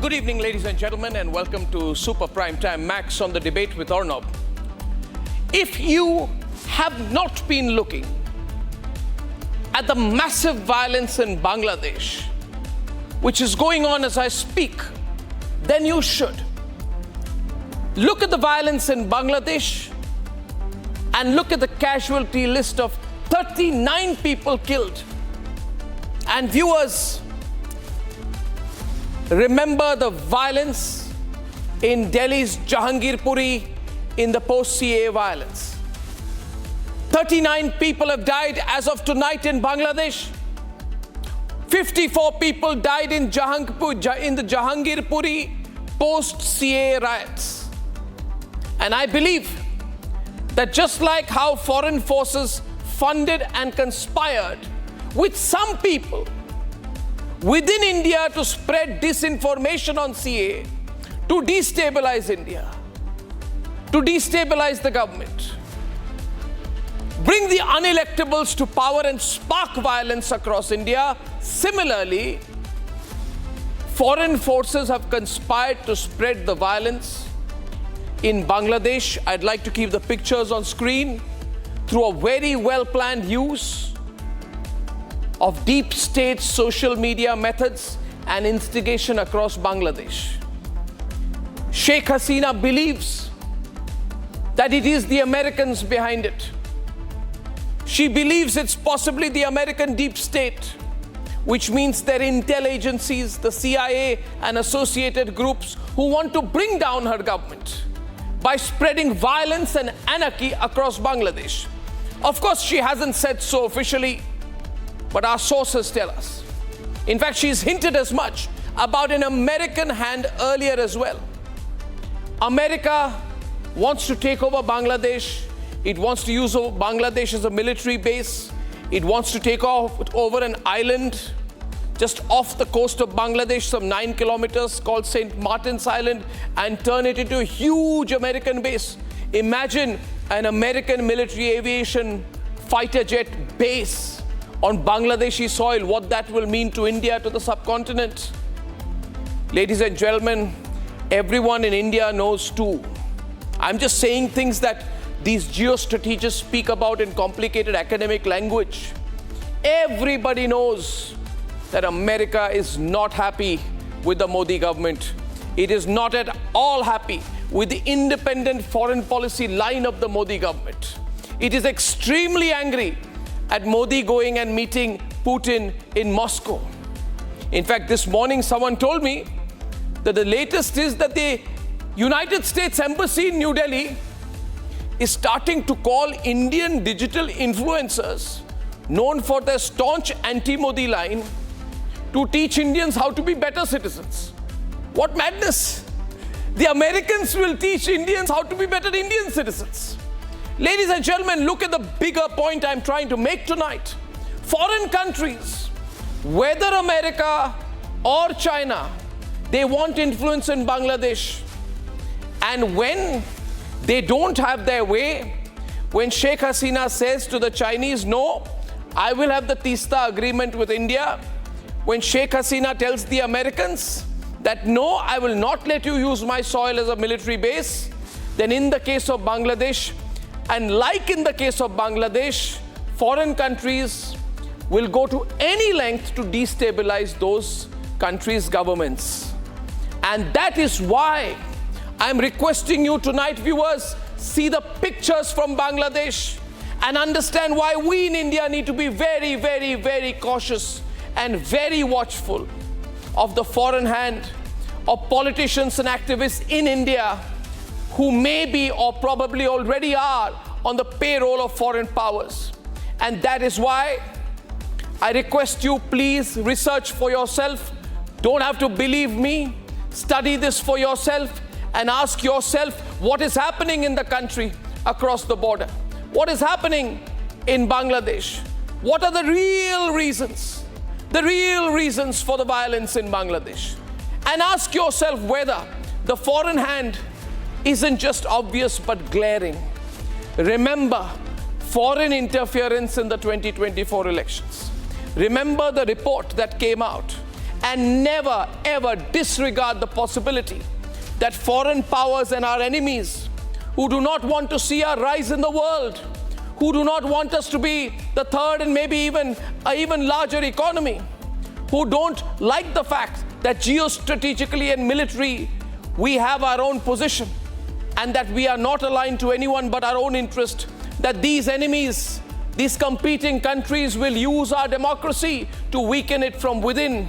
Good evening, ladies and gentlemen, and welcome to Super Prime Time Max on the debate with Arnab. If you have not been looking at the massive violence in Bangladesh, which is going on as I speak, then you should. Look at the violence in Bangladesh and look at the casualty list of 39 people killed. And viewers, remember the violence in Delhi's Jahangirpuri in the post-CAA violence. 39 people have died as of tonight in Bangladesh. 54 people died in the Jahangirpuri post-CAA riots. And I believe that just like how foreign forces funded and conspired with some people within India to spread disinformation on CAA, to destabilize India, to destabilize the government, bring the unelectables to power and spark violence across India. Similarly, foreign forces have conspired to spread the violence in Bangladesh. I'd like to keep the pictures on screen through a very well-planned use of deep state social media methods and instigation across Bangladesh. Sheikh Hasina believes that it is the Americans behind it. She believes it's possibly the American deep state, which means their intel agencies, the CIA and associated groups who want to bring down her government by spreading violence and anarchy across Bangladesh. Of course, she hasn't said so officially, but our sources tell us. In fact, she's hinted as much about an American hand earlier as well. America wants to take over Bangladesh. It wants to use Bangladesh as a military base. It wants to take over an island just off the coast of Bangladesh, some 9 kilometers, called St. Martin's Island, and turn it into a huge American base. Imagine an American military aviation fighter jet base on Bangladeshi soil, what that will mean to India, to the subcontinent. Ladies and gentlemen, everyone in India knows too. I'm just saying things that these geostrategists speak about in complicated academic language. Everybody knows that America is not happy with the Modi government. It is not at all happy with the independent foreign policy line of the Modi government. It is extremely angry at Modi going and meeting Putin in Moscow. In fact, this morning someone told me that the latest is that the United States Embassy in New Delhi is starting to call Indian digital influencers known for their staunch anti-Modi line to teach Indians how to be better citizens. What madness! The Americans will teach Indians how to be better Indian citizens. Ladies and gentlemen, look at the bigger point I'm trying to make tonight. Foreign countries, whether America or China, they want influence in Bangladesh. And when they don't have their way, when Sheikh Hasina says to the Chinese, no, I will have the Tista agreement with India, when Sheikh Hasina tells the Americans that no, I will not let you use my soil as a military base, then in the case of Bangladesh, and like in the case of Bangladesh, foreign countries will go to any length to destabilize those countries' governments. And that is why I'm requesting you tonight, viewers, see the pictures from Bangladesh and understand why we in India need to be very, very, very cautious and very watchful of the foreign hand of politicians and activists in India who may be or probably already are on the payroll of foreign powers. And that is why I request you, please research for yourself. Don't have to believe me. Study this for yourself and ask yourself what is happening in the country across the border. What is happening in Bangladesh? What are the real reasons for the violence in Bangladesh? And ask yourself whether the foreign hand isn't just obvious but glaring. Remember foreign interference in the 2024 elections. Remember the report that came out and never ever disregard the possibility that foreign powers and our enemies who do not want to see our rise in the world, who do not want us to be the third and maybe even an even larger economy, who don't like the fact that geostrategically and military we have our own position and that we are not aligned to anyone but our own interest, that these enemies, these competing countries will use our democracy to weaken it from within.